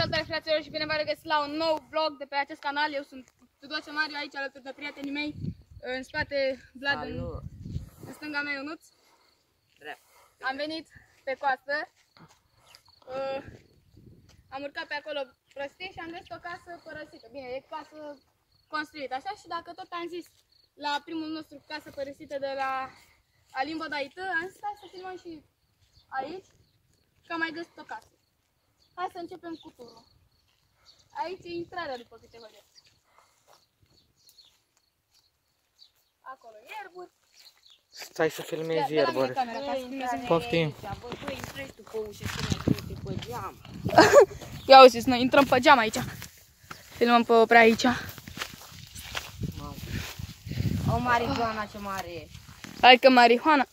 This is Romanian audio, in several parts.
Salutare fraților și bine v-am regăsit la un nou vlog de pe acest canal. Eu sunt Tudoce Mariu, aici alături de prietenii mei. În spate Vlad, în stânga mea Ionuț. Am venit pe coastă. Am urcat pe acolo prostii și am găsit o casă părăsită. Bine, e casă construită așa, și dacă tot am zis la primul nostru casă părăsită de la Alin Bodaită, am zis hai să filmăm și aici, că am mai găsit o casă. Hai să începem cu turul. Aici e intrarea, după câte vedeți. Acolo ierburi. Stai să filmezi ierburi. Poftim. Ia uite, noi intrăm pe geam aici. Filmăm pe oprea aici. O marihuana ce mare e. Hai că marihuana.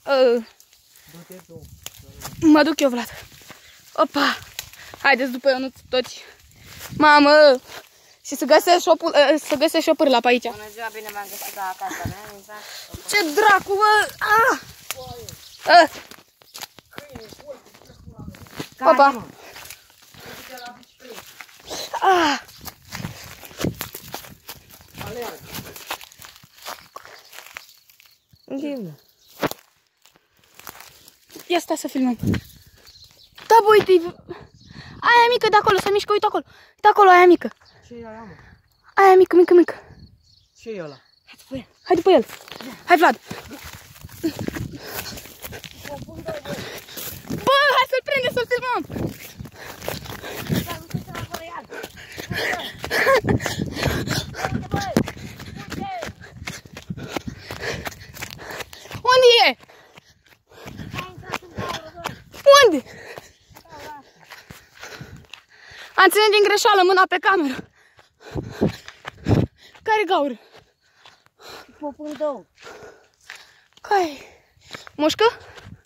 Mă duc eu, Vlad. Opa! Haideți după Ionuț toți. Mamă! Și să găsesc șopârla pe aici. Bună ziua, bine v-am găsit la casa mea. Ce dracu, bă! Opa! Ia stai să filmăm. Da, bă, uite, aia mică de acolo, se mișcă, uite acolo. Uite acolo, aia mică. Ce e aia, mă? Aia mică, mică, mică. Ce e ăla? Hai după el. Hai, Vlad. Bă, hai să-l prinde, să-l filmăm. Unde e? Unde? Am ținut din greșeală mâna pe cameră. Care gaură? Popândău. Care? Mușcă?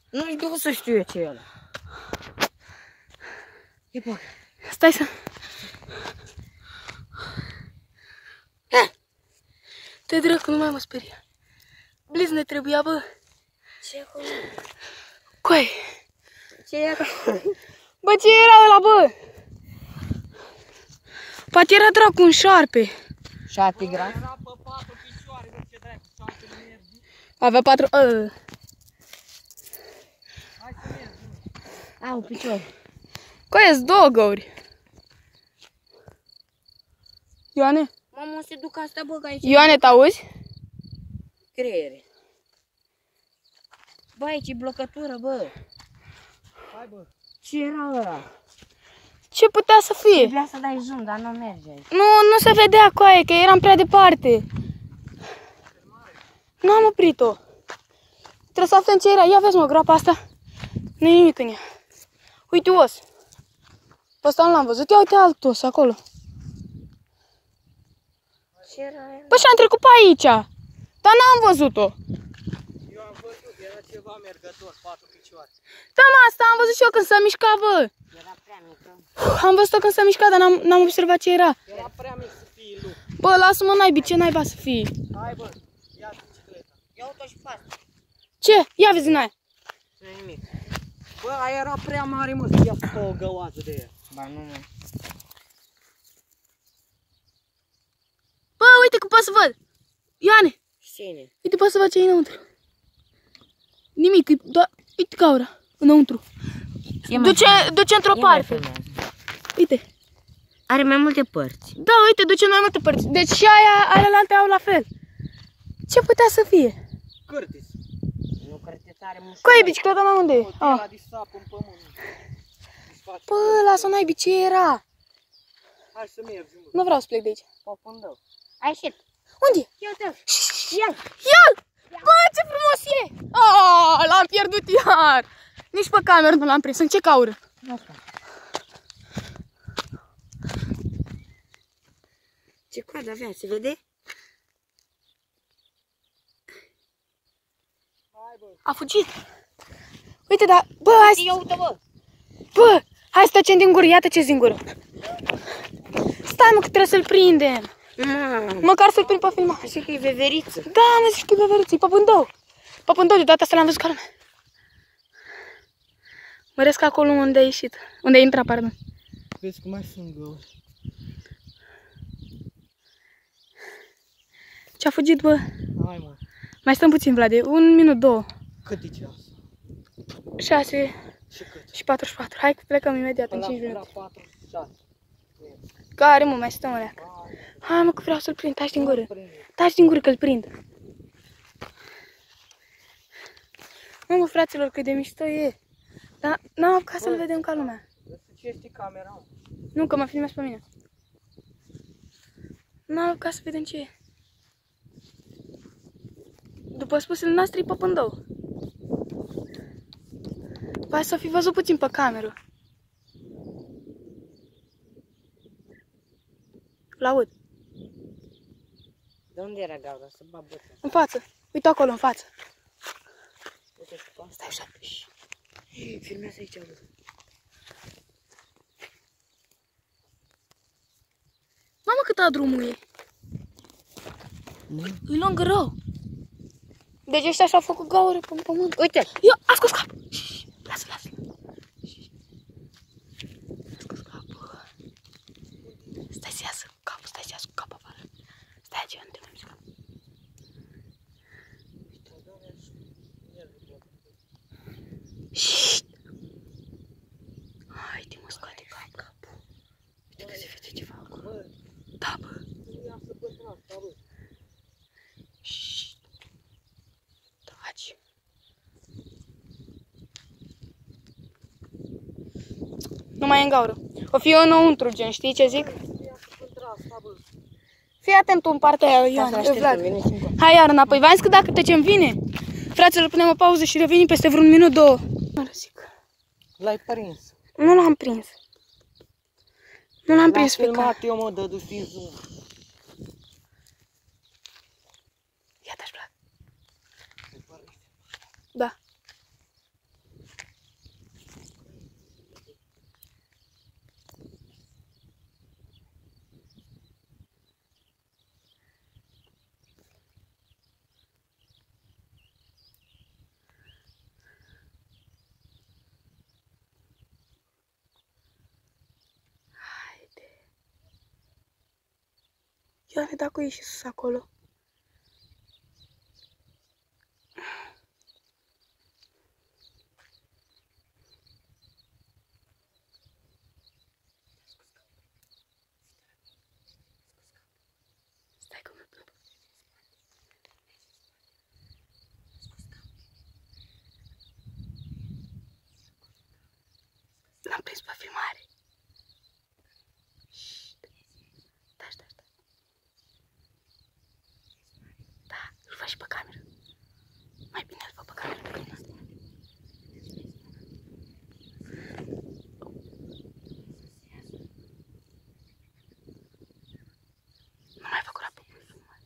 Nu știu să știu eu ce e ăla. E bun. Stai să... Te dracu, nu mai mă speria. Bliz ne trebuia, bă. Ce e acolo? Coi. Ce e acolo? Bă, ce era ăla, bă? Poate era dracu un șarpe. 7 grame. Era pe 4 picioare, de ce dracu, 7 mergi. Avea 4... Hai să mergi. Au picior. Coi, sunt două găuri. Ioane? Mamă, se duc asta, bă, că aici Ioane, t-auzi? creiere. Bă, aici e blocătură, bă. Hai, bă. Ce era ăla? Ce putea să fie? Trebuia să dai zoom, dar nu merge aici. Nu se vedea, coaie, că eram prea departe. Nu am oprit-o. Trebuie să aflăm ce era. Ia vezi, mă, groapa asta. Nu e nimic în ea. Uite os. Pe ăsta nu l-am văzut. Ia uite alt os acolo. Ce era aia? Bă, și-am trecut pe aici. Dar n-am văzut-o. Eu am văzut, era ceva mergător, 4 picioare. Da, mă, asta am văzut și eu când s-a mișcat, bă. Era prea mică. Am văzut-o când s-a mișcat, dar n-am observat ce era. Era prea mic să fie lup. Bă, lasă-mă, naibii, ce naiba să fie. Hai, bă, ia bicicleta. Ia uite și față. Ce? Ia vezi în aia. Nu e nimic. Bă, aia era prea mare, mă, să ia pe o găoază de ea. Ba nu, mă. Bă, uite că pot să văd. Ioane, Cine? uite, pot să văd ce e înăuntru. Nimic, e doar... Uite gaura, înăuntru. Duce într-o parte. Uite. Are mai multe părți. Da, uite, duce în mai multe părți. Deci și alelalte au la fel. Ce putea să fie? Cârtis. Nu cred că are mușcă. Coi, bicicleta mea unde e? Ăla de sapă în pământ. Bă, lasă naibii, ce era? Hai să mergem, bă. Nu vreau să plec de aici. Popândău. A ieșit. Unde e? Ia uite. Ia. Ia-l! Bă, ce frumos e! Oh, l-am pierdut iar! Nici pe cameră nu l-am prins. În ce caură? Ce coadă avea, se vede? A fugit. Uite, dar... Bă, hai Ia uite, bă. Bă, hai să tăcem din gură. Iată ce din gură. Stai, mă, că trebuie să-l prindem. Măcar să-l prind pe filmare. Zice că e veveriță. Da, mă, zici că e veveriță, e păpândău. Păpândău, de data asta l-am văzut ca lumea. Măresc acolo unde a ieșit. Unde a intrat, pardon. Vezi că mai sunt găuri. Ce-a fugit, bă? Hai, mă. Mai stăm puțin, Vlade. 1 minut, 2. Cât e ceas? 6 Și cât? și 44. Hai că plecăm imediat în 5 La minute. 4, 6. Care, mă, mai stăm, alea. Hai, mă, că vreau să-l prind. Taci din gură. Taci din gură că-l prind. Mă, fraților, cât de mișto e. Dar n-am apucat să-l vedem ca lumea. Ce este camera, mă? Nu, că mă filmează pe mine. N-am apucat să vedem ce e. După spusele noastre, e păpândău. Poate să fi văzut puțin pe cameră. L-aud. De unde era gaura? Să babătă. În față. Uite acolo, în față. Uite și pe Stai așa. filmează aici, bă. Mamă, cât a drumul e. E lungă rău. Deci ăștia și-au făcut gaură pe pământ. Uite! Ia, a scos cap. Lasă, lasă. A scos capul. Stai să iasă cu capul, stai să iasă cu capul afară. Stai aici, nu te mai mișca. Șiii. Haide, mă, scoate capul. Uite că se vede ceva acolo. Da, bă. Șiii. Taci. Nu mai e în gaură. O fi eu înăuntru, gen, știi ce zic? Fii atent tu în partea aia, Ioan, Vlad. Hai iar înapoi. V-am zis că dacă tăcem vine. Fraților, punem o pauză și revenim peste vreun minut, 2. L-ai prins. Nu l-am prins. Nu l-am prins pe filmat eu, mă, dădu-ți din zoom. Ia dași, Vlad. Da. Haide. Ioane, dacă e și sus acolo. Stai că mă plâng. L-am prins pe filmare. Taci, taci, taci. Da, îl faci și pe cameră. Mai bine îl fac pe cameră decât în asta. Nu mai făcut la păpând filmare.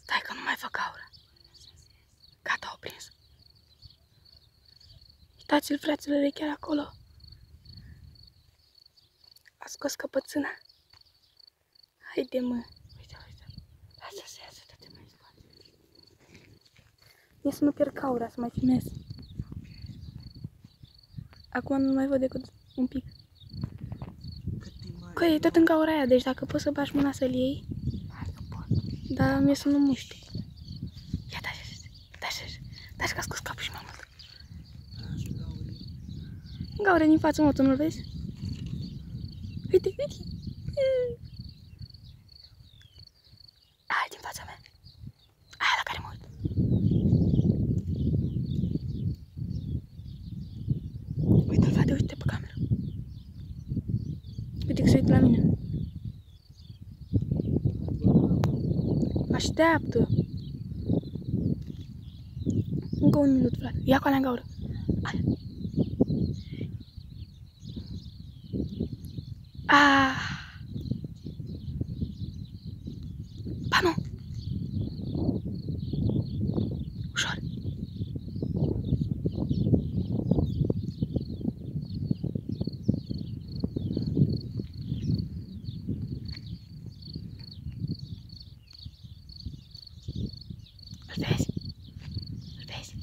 Stai că nu mai fac aura. Gata, o prins. Uitați-l, fraților, e chiar acolo. A scos căpățâna. Haide, mă. Uite, uite. Lasă să iasă, te mai scoate. E să nu pierd caura, să mai filmez. Acum nu mai văd decât un pic. Că e tot în gaura aia, deci dacă poți să bagi mâna să-l iei. Dar mie să nu muște. Ia, da, da, că a scos capul și mai mult. Gaură din față, mă, tu nu-l vezi? Uite, uite. Aia din fața mea. Aia la care mă uit. Uite-l, Vlade, uite pe cameră. Uite că se uită la mine. Așteaptă. Încă un minut, Vlad. Ia cu alea în gaură. Aia. Ba nu. Ușor. Îl vezi? Îl vezi?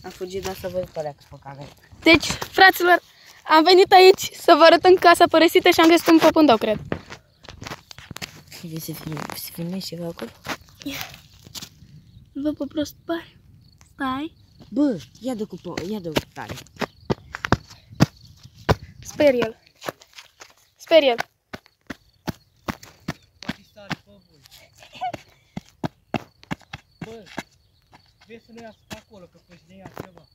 Am fugit, dar să văd pe alea pe camera. Deci, fraților, am venit aici să vă arătăm casa părăsită și am găsit un păpundău, cred. Vrei să filmezi ceva acolo? Vă pe prost pare. Stai. Bă, ia de cu tare. Sper el. Sper el. Poate stare pe bun. Bă, vrei să ne iasă pe acolo, că poți să ne ia ceva.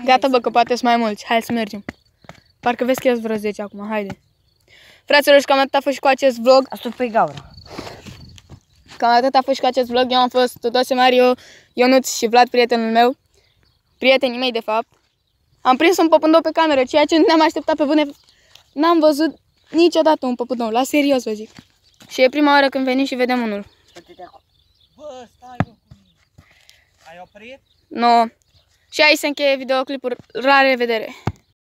Gata, bă, că poate sunt mai mulți. Hai să mergem. Parcă vezi că ies vreo 10 acum. Haide. Fraților, și cam atât a fost și cu acest vlog. Asta pe gaura. Cam atât a fost și cu acest vlog. Eu am fost Tudose Mario, Ionuț și Vlad, prietenul meu. Prietenii mei, de fapt. Am prins un păpundou pe cameră, ceea ce nu ne-am așteptat pe bune. N-am văzut niciodată un păpundou, la serios vă zic. Și e prima oară când venim și vedem unul. Bă, stai bă cu mine. Ai oprit? No. Și aici se încheie videoclipul. La revedere!